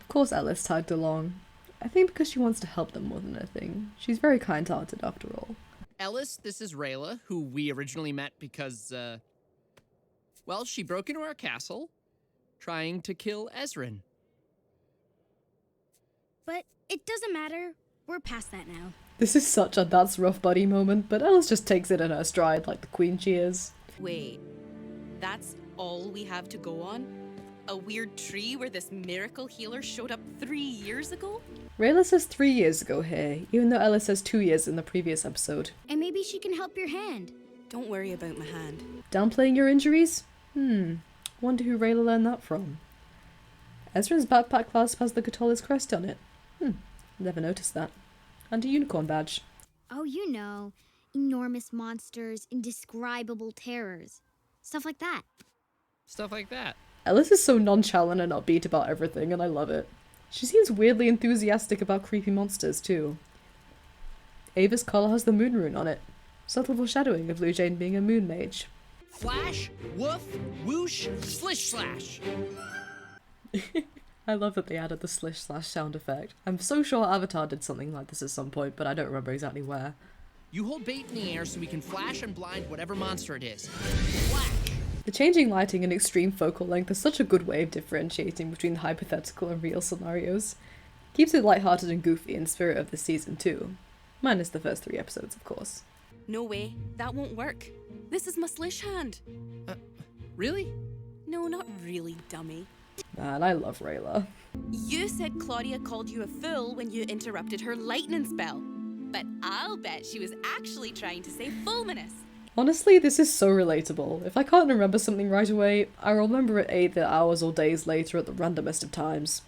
Of course Alice tagged along. I think because she wants to help them more than anything. She's very kind-hearted after all. Ellis, this is Rayla, who we originally met because, well, she broke into our castle, trying to kill Ezrin. But it doesn't matter. We're past that now. This is such a that's rough buddy moment, but Alice just takes it in her stride like the queen she is. Wait, that's all we have to go on? A weird tree where this miracle healer showed up 3 years ago? Rayla says 3 years ago here, even though Alice says 2 years in the previous episode. And maybe she can help your hand. Don't worry about my hand. Downplaying your injuries? Wonder who Rayla learned that from. Ezra's backpack clasp has the Cthulhu's crest on it. Never noticed that. And a unicorn badge. Oh, you know. Enormous monsters, indescribable terrors. Stuff like that. Stuff like that. Alice is so nonchalant and upbeat about everything, and I love it. She seems weirdly enthusiastic about creepy monsters, too. Ava's collar has the moon rune on it. Subtle foreshadowing of Blue Jane being a moon mage. Flash, woof, whoosh, slish slash. I love that they added the slish slash sound effect. I'm so sure Avatar did something like this at some point, but I don't remember exactly where. You hold bait in the air so we can flash and blind whatever monster it is. Flash! The changing lighting and extreme focal length is such a good way of differentiating between the hypothetical and real scenarios. Keeps it lighthearted and goofy in spirit of the season too. Minus the first 3 episodes, of course. No way, that won't work. This is my slish hand. Really? No, not really, dummy. Man, I love Rayla. You said Claudia called you a fool when you interrupted her lightning spell. But I'll bet she was actually trying to say fulminous. Honestly, this is so relatable. If I can't remember something right away, I remember it either hours or days later at the randomest of times.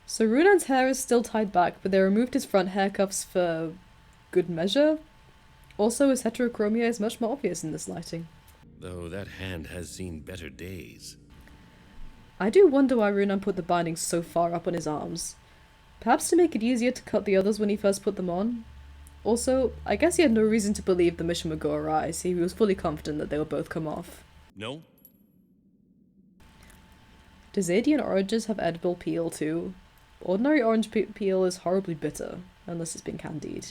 So Runaan's hair is still tied back, but they removed his front hair cuffs for good measure. Also, his heterochromia is much more obvious in this lighting. Though that hand has seen better days. I do wonder why Runaan put the bindings so far up on his arms. Perhaps to make it easier to cut the others when he first put them on? Also, I guess he had no reason to believe the mission would go awry, so he was fully confident that they would both come off. No? Do Zadian oranges have edible peel too? Ordinary orange peel is horribly bitter, unless it's been candied.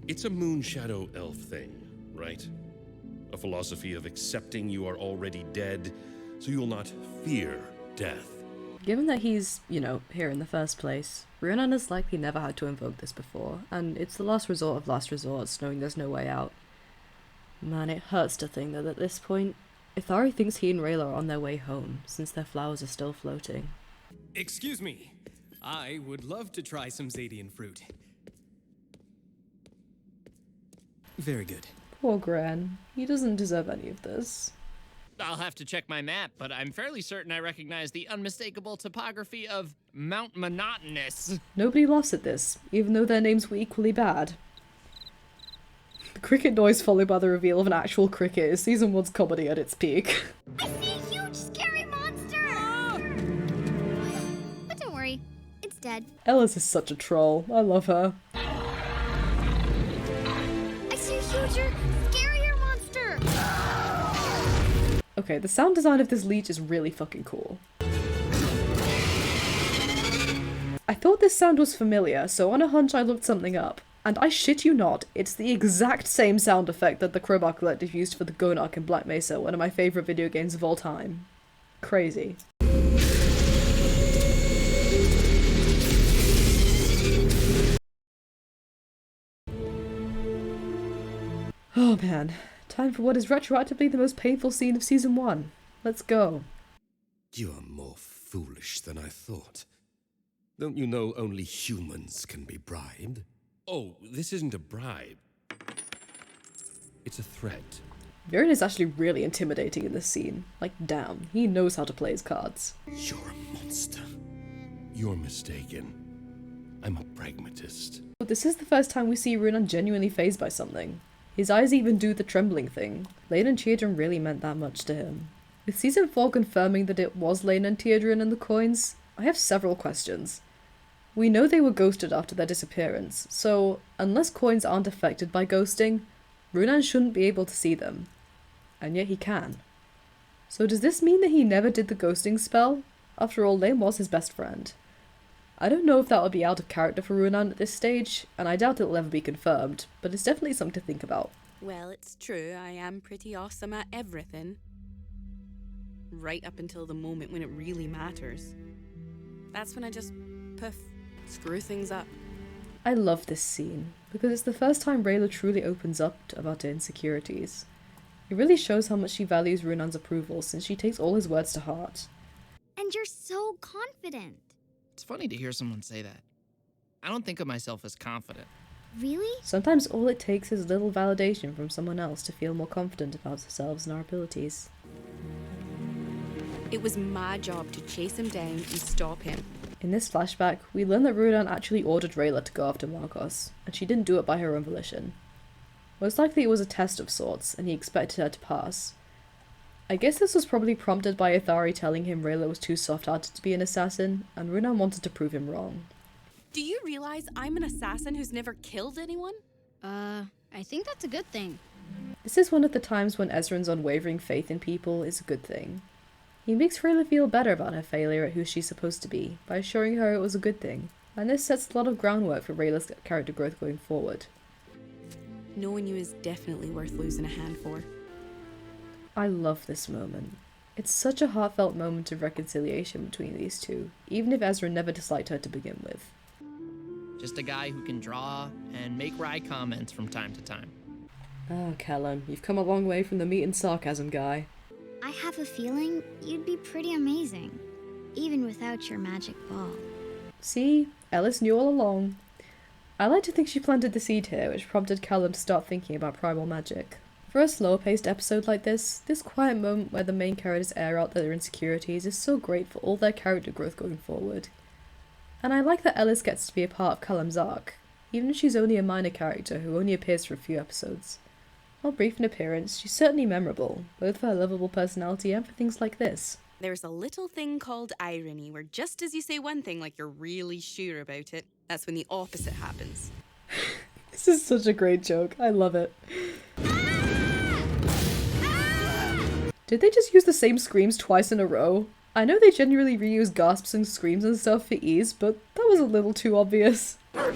It's a moonshadow elf thing, right? A philosophy of accepting you are already dead, so you'll not fear death. Given that he's, here in the first place, Runaan has likely never had to invoke this before, and it's the last resort of last resorts, knowing there's no way out. Man, it hurts to think that at this point, Ithari thinks he and Rayla are on their way home, since their flowers are still floating. Excuse me. I would love to try some Zadian fruit. Very good. Poor Gran. He doesn't deserve any of this. I'll have to check my map, but I'm fairly certain I recognize the unmistakable topography of Mount Monotonous. Nobody laughs at this, even though their names were equally bad. The cricket noise followed by the reveal of an actual cricket is season 1's comedy at its peak. I see a huge, scary monster! But don't worry, it's dead. Ellis is such a troll. I love her. I see a huger, scarier monster! Okay, the sound design of this leech is really fucking cool. I thought this sound was familiar, so on a hunch I looked something up. And I shit you not, it's the exact same sound effect that the Crowbar Collective used for the Gonark in Black Mesa, one of my favourite video games of all time. Crazy. Oh man. Time for what is retroactively the most painful scene of season 1. Let's go. You are more foolish than I thought. Don't you know only humans can be bribed? Oh, this isn't a bribe. It's a threat. Viren is actually really intimidating in this scene. Like, damn, he knows how to play his cards. You're a monster. You're mistaken. I'm a pragmatist. But this is the first time we see Runaan genuinely fazed by something. His eyes even do the trembling thing. Lane and Teodrin really meant that much to him. With season 4 confirming that it was Lane and Teodrin and the coins, I have several questions. We know they were ghosted after their disappearance, so unless coins aren't affected by ghosting, Runaan shouldn't be able to see them. And yet he can. So does this mean that he never did the ghosting spell? After all, Lane was his best friend. I don't know if that would be out of character for Runaan at this stage, and I doubt it'll ever be confirmed, but it's definitely something to think about. Well, it's true, I am pretty awesome at everything. Right up until the moment when it really matters. That's when I just, poof, screw things up. I love this scene, because it's the first time Rayla truly opens up about her insecurities. It really shows how much she values Runaan's approval, since she takes all his words to heart. And you're so confident. It's funny to hear someone say that. I don't think of myself as confident. Really? Sometimes all it takes is a little validation from someone else to feel more confident about ourselves and our abilities. It was my job to chase him down and stop him. In this flashback, we learn that Runaan actually ordered Rayla to go after Marcos, and she didn't do it by her own volition. Most likely it was a test of sorts, and he expected her to pass. I guess this was probably prompted by Ithari telling him Rayla was too soft-hearted to be an assassin, and Runaan wanted to prove him wrong. Do you realize I'm an assassin who's never killed anyone? I think that's a good thing. This is one of the times when Ezran's unwavering faith in people is a good thing. He makes Rayla feel better about her failure at who she's supposed to be, by assuring her it was a good thing, and this sets a lot of groundwork for Rayla's character growth going forward. Knowing you is definitely worth losing a hand for. I love this moment. It's such a heartfelt moment of reconciliation between these two, even if Ezra never disliked her to begin with. Just a guy who can draw and make wry comments from time to time. Oh, Callum, you've come a long way from the meat and sarcasm guy. I have a feeling you'd be pretty amazing, even without your magic ball. See? Ellis knew all along. I like to think she planted the seed here, which prompted Callum to start thinking about primal magic. For a slower-paced episode like this quiet moment where the main characters air out their insecurities is so great for all their character growth going forward. And I like that Ellis gets to be a part of Callum's arc, even if she's only a minor character who only appears for a few episodes. While brief in appearance, she's certainly memorable, both for her lovable personality and for things like this. There's a little thing called irony, where just as you say one thing like you're really sure about it, that's when the opposite happens. This is such a great joke, I love it. Did they just use the same screams twice in a row? I know they genuinely reuse gasps and screams and stuff for ease, but that was a little too obvious. I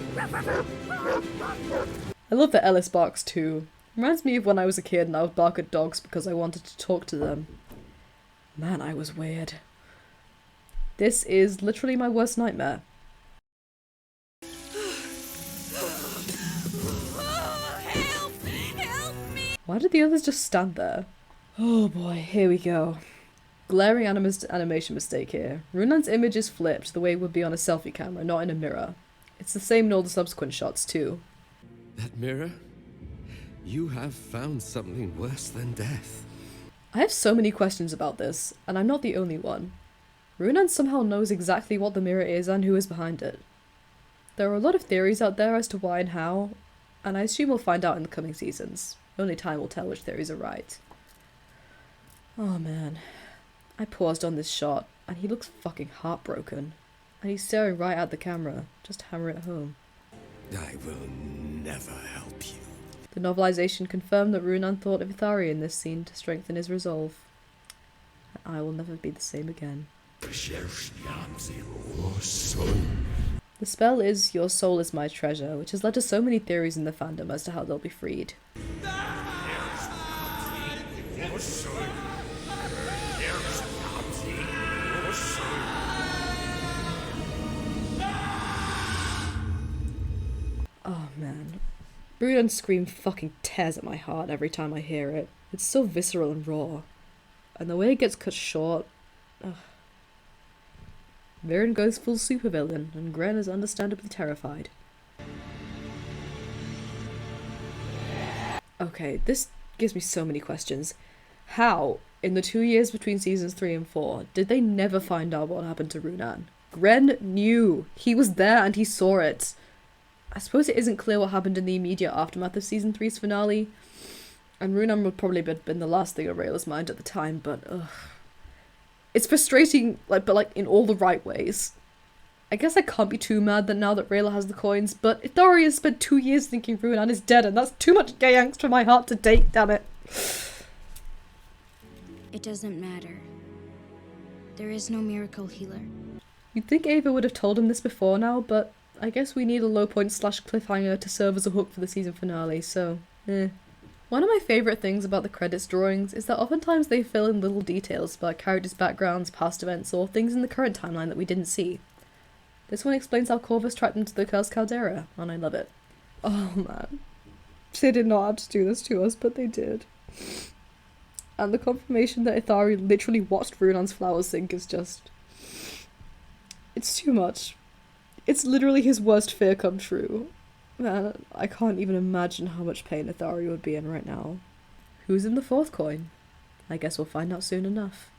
love the Ellis barks too. Reminds me of when I was a kid and I would bark at dogs because I wanted to talk to them. Man, I was weird. This is literally my worst nightmare. Help me! Why did the others just stand there? Oh boy, here we go. Glaring animation mistake here. Runaan's image is flipped the way it would be on a selfie camera, not in a mirror. It's the same in all the subsequent shots too. That mirror? You have found something worse than death. I have so many questions about this, and I'm not the only one. Runaan somehow knows exactly what the mirror is and who is behind it. There are a lot of theories out there as to why and how, and I assume we'll find out in the coming seasons. Only time will tell which theories are right. Oh man. I paused on this shot, and he looks fucking heartbroken. And he's staring right at the camera, just hammer it home. I will never help you. The novelization confirmed that Runaan thought of Ithari in this scene to strengthen his resolve. And I will never be the same again. The spell is Your Soul is My Treasure, which has led to so many theories in the fandom as to how they'll be freed. Oh man. Runaan's scream fucking tears at my heart every time I hear it. It's so visceral and raw. And the way it gets cut short... Ugh. Viren goes full supervillain, and Gren is understandably terrified. Okay, this gives me so many questions. How, in the 2 years between seasons 3 and 4, did they never find out what happened to Runaan? Gren knew. He was there and he saw it. I suppose it isn't clear what happened in the immediate aftermath of season 3's finale, and Runaan would probably have been the last thing on Rayla's mind at the time, but ugh. It's frustrating, but in all the right ways. I guess I can't be too mad that now that Rayla has the coins, but Ithari has spent 2 years thinking Runaan is dead, and that's too much gay angst for my heart to take, damn it. It doesn't matter. There is no miracle healer. You'd think Ava would have told him this before now, but I guess we need a low point / cliffhanger to serve as a hook for the season finale, so One of my favourite things about the credits drawings is that oftentimes they fill in little details about characters' backgrounds, past events, or things in the current timeline that we didn't see. This one explains how Corvus tracked them to the cursed Caldera, and I love it. Oh man. They did not have to do this to us, but they did. And the confirmation that Ithari literally watched Runaan's flowers sink is just... It's too much. It's literally his worst fear come true. Man, I can't even imagine how much pain Ithari would be in right now. Who's in the fourth coin? I guess we'll find out soon enough.